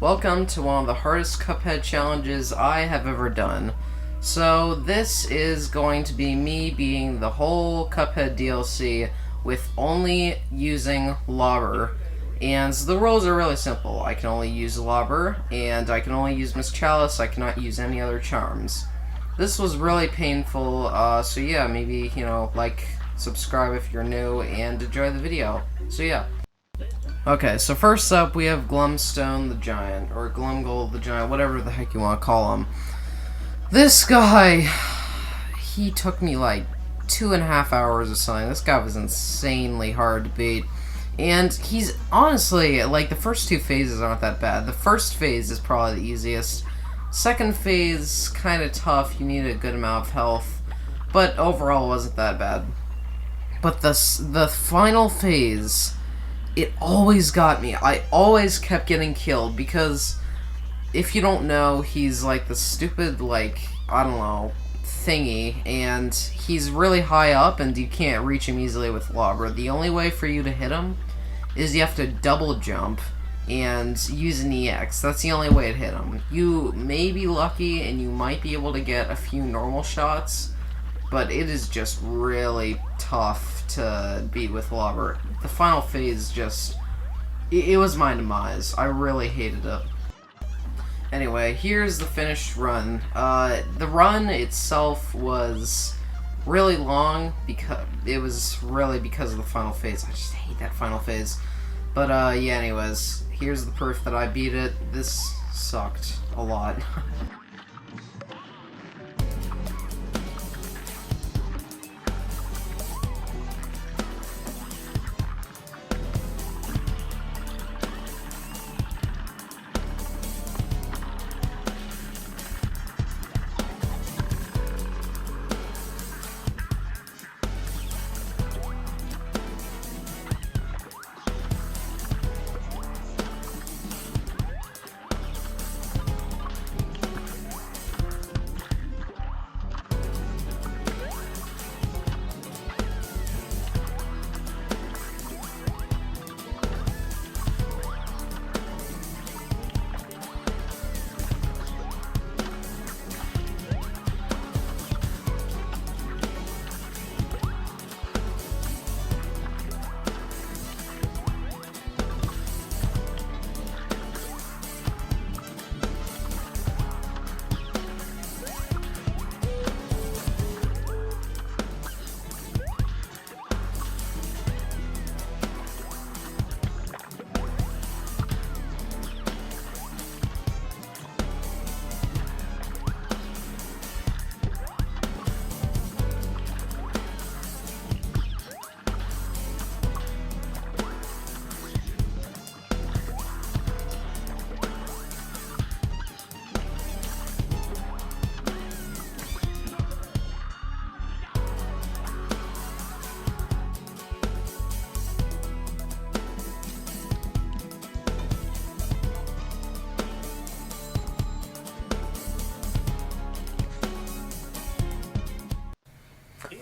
Welcome to one of the hardest Cuphead challenges I have ever done. So this is going to be me beating the whole Cuphead DLC with only using Lobber. And the rules are really simple. I can only use Lobber, and I can only use Miss Chalice. I cannot use any other charms. This was really painful, so yeah, maybe, like, subscribe if you're new, and enjoy the video. So yeah. Okay, so first up we have Glumstone the Giant, or Glumgold the Giant, whatever the heck you want to call him. This guy, he took me like 2.5 hours or something. This guy was insanely hard to beat. And he's honestly, like, the first two phases aren't that bad. The first phase is probably the easiest. Second phase, kind of tough. You need a good amount of health. But overall, it wasn't that bad. But the final phase, it always got me. I always kept getting killed because, if you don't know, he's like the stupid, like, I don't know, thingy, and he's really high up and you can't reach him easily with Lobber. The only way for you to hit him is you have to double jump and use an EX. That's the only way to hit him. You may be lucky and you might be able to get a few normal shots, but it is just really tough to beat with Lobber. The final phase just, it was my demise. I really hated it. Anyway, here's the finished run. The run itself was really long because it was really because of the final phase. I just hate that final phase. But yeah, anyways, here's the proof that I beat it. This sucked a lot.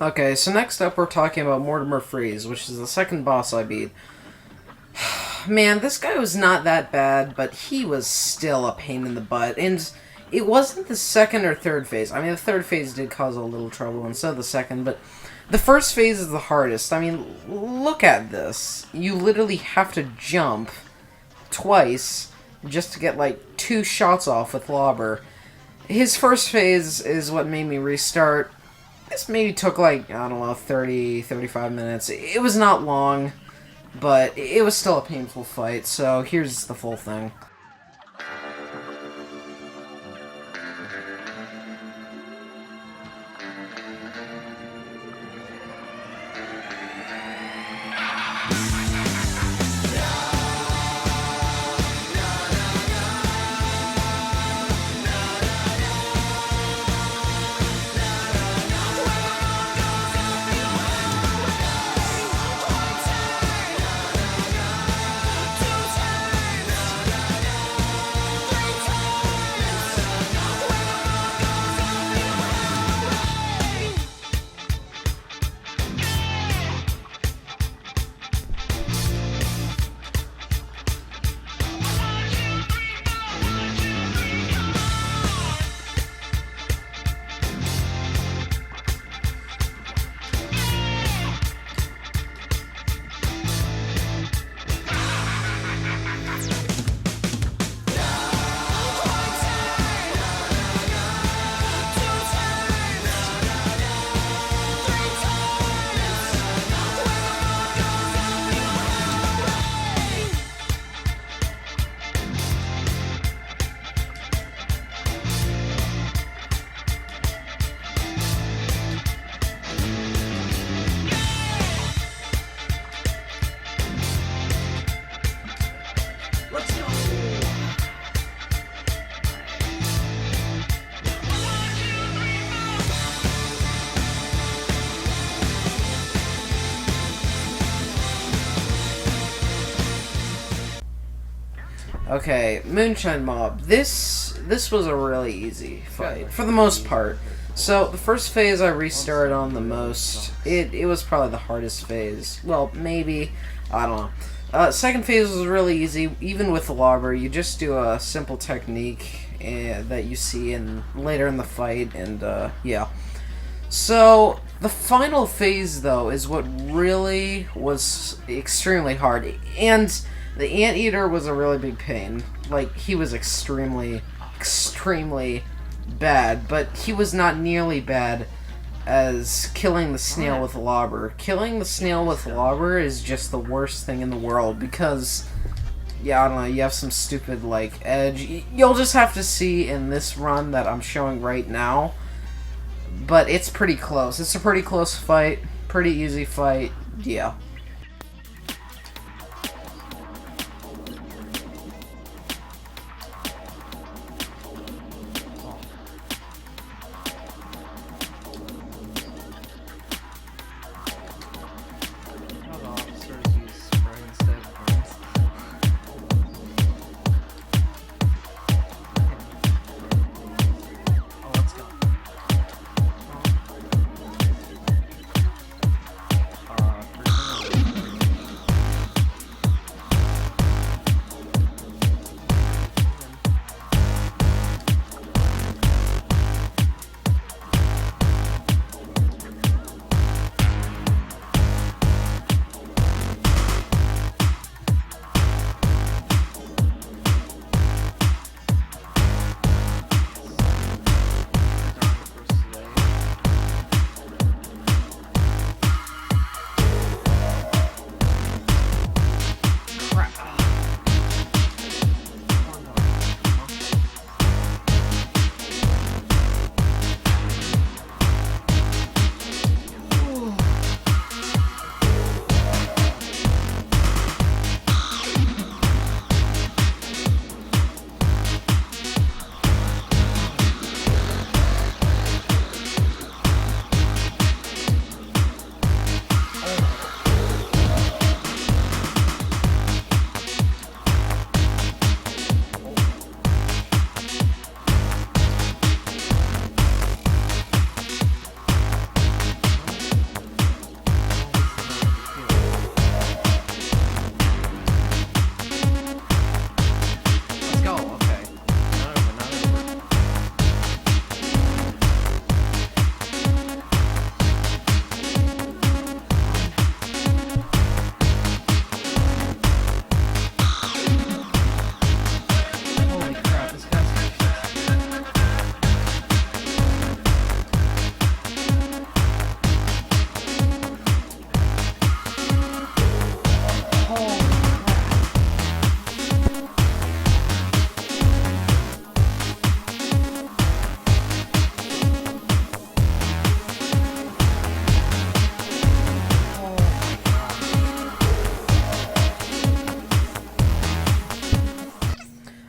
Okay, so next up we're talking about Mortimer Freeze, which is the second boss I beat. Man, this guy was not that bad, but he was still a pain in the butt. And it wasn't the second or third phase. I mean, the third phase did cause a little trouble instead of the second, but the first phase is the hardest. I mean, look at this. You literally have to jump twice just to get, like, 2 shots off with Lobber. His first phase is what made me restart. This maybe took, like, I don't know, 30, 35 minutes. It was not long, but it was still a painful fight, so here's the full thing. Okay, Moonshine Mob. This was a really easy fight for the most part. So the first phase I restarted on the most. It was probably the hardest phase. Well, maybe, I don't know. Second phase was really easy. Even with the Lobber, you just do a simple technique that you see later in the fight, and yeah. So the final phase, though, is what really was extremely hard, and the Anteater was a really big pain. Like, he was extremely bad, but he was not nearly bad as killing the snail with Lobber. Killing the snail with Lobber is just the worst thing in the world, because, yeah, I don't know, you have some stupid, like, edge. You'll just have to see in this run that I'm showing right now, but it's pretty close. It's a pretty close fight, pretty easy fight, yeah.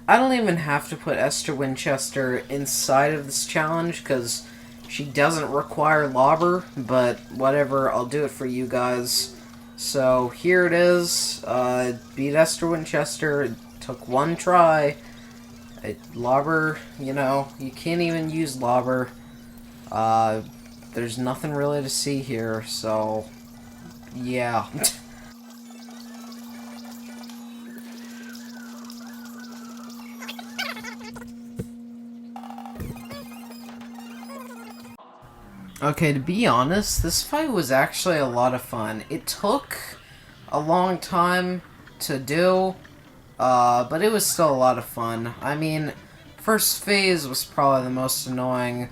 I don't even have to put Esther Winchester inside of this challenge, because she doesn't require Lobber, but whatever, I'll do it for you guys. So, here it is. Beat Esther Winchester. It took one try. Lobber, you know, you can't even use Lobber. There's nothing really to see here, so, yeah. Okay, to be honest, this fight was actually a lot of fun. It took a long time to do, but it was still a lot of fun. I mean, first phase was probably the most annoying.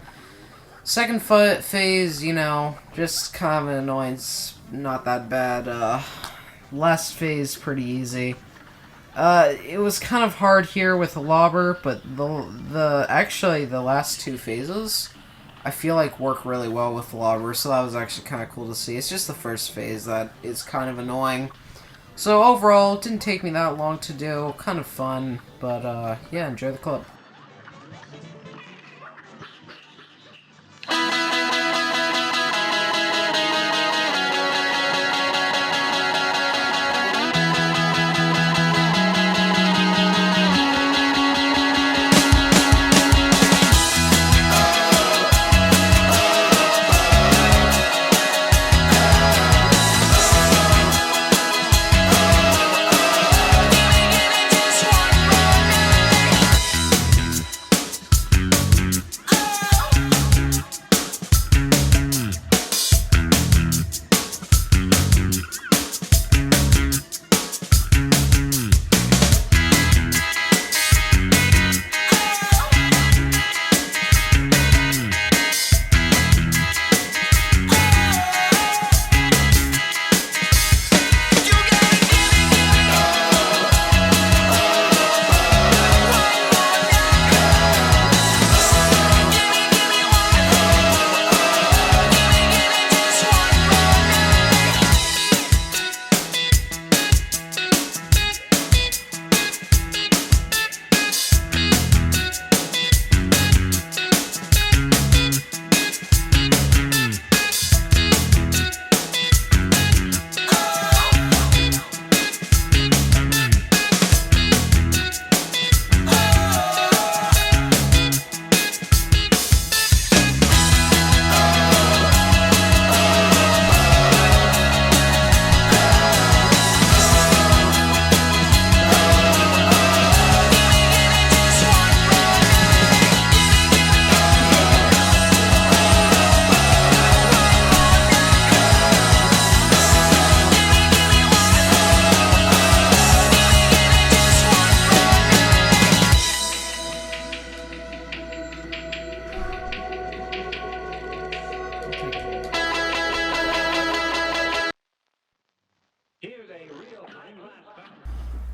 Second phase, you know, just kind of an annoyance, not that bad. Last phase, pretty easy. It was kind of hard here with the Lobber, but actually the last two phases, I feel like work really well with the Lobber, so that was actually kind of cool to see. It's just the first phase that is kind of annoying. So overall, it didn't take me that long to do, kind of fun, but yeah, enjoy the clip.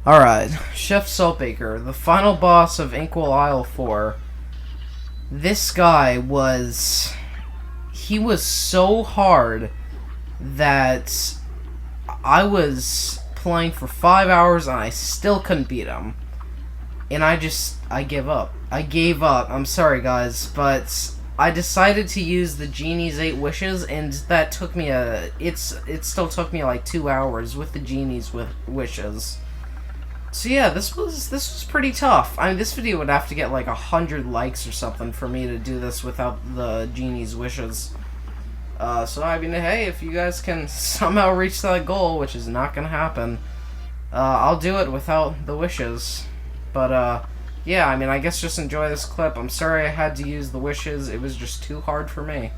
Alright, Chef Saltbaker, the final boss of Inkwell Isle 4. This guy was... He was so hard that I was playing for 5 hours and I still couldn't beat him. And I gave up. I gave up. I'm sorry, guys, but I decided to use the Genie's 8 wishes, and that took me it still took me like 2 hours with the Genie's wishes. So yeah, this was pretty tough. I mean, this video would have to get like 100 likes or something for me to do this without the Genie's wishes. So I mean, hey, if you guys can somehow reach that goal, which is not gonna happen, I'll do it without the wishes. But yeah, I mean, I guess just enjoy this clip. I'm sorry I had to use the wishes. It was just too hard for me.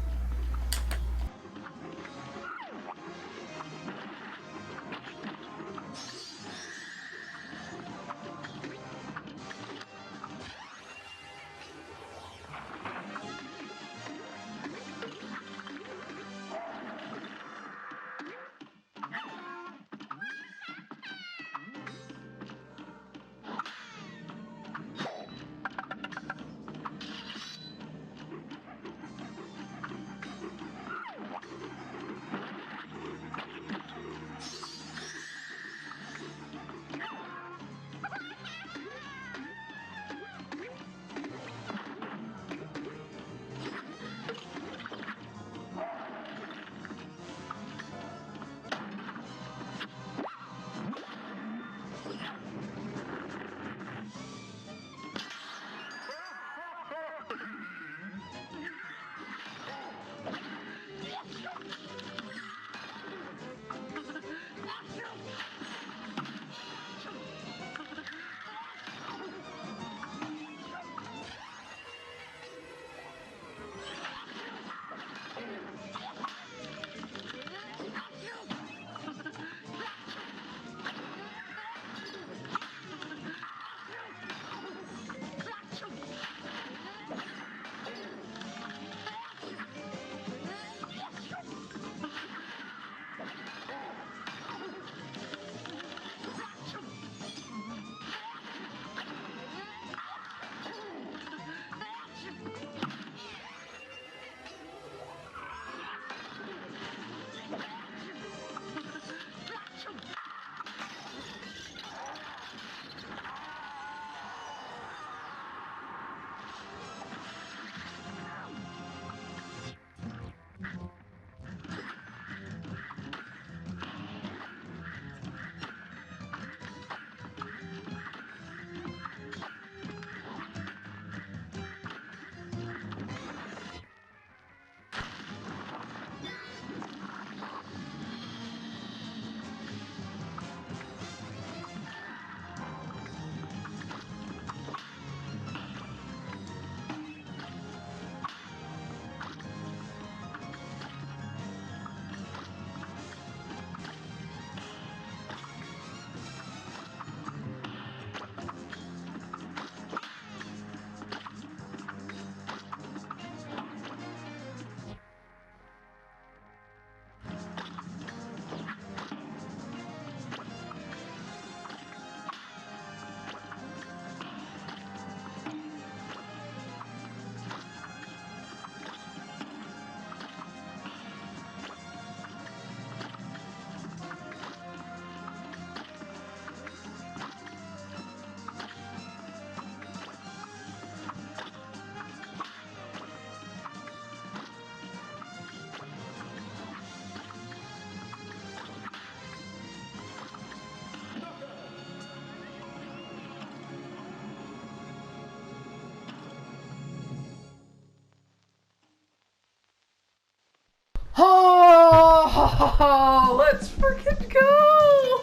Oh, let's freaking go!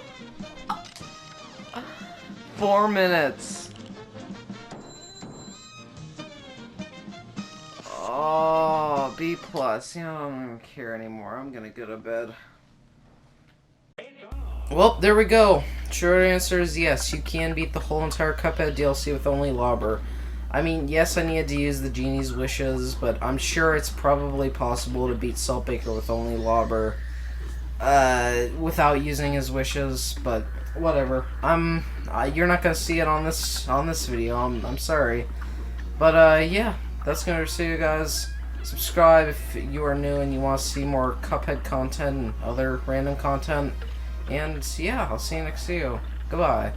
4 minutes. Oh, B+. You know, I don't even care anymore. I'm gonna go to bed. Well, there we go. Short answer is yes, you can beat the whole entire Cuphead DLC with only Lobber. I mean, yes, I needed to use the genie's wishes, but I'm sure it's probably possible to beat Saltbaker with only Lobber, without using his wishes. But whatever. You're not gonna see it on this video. I'm sorry. But yeah, that's gonna see you guys. Subscribe if you are new and you want to see more Cuphead content and other random content. And yeah, I'll see you next video. Goodbye.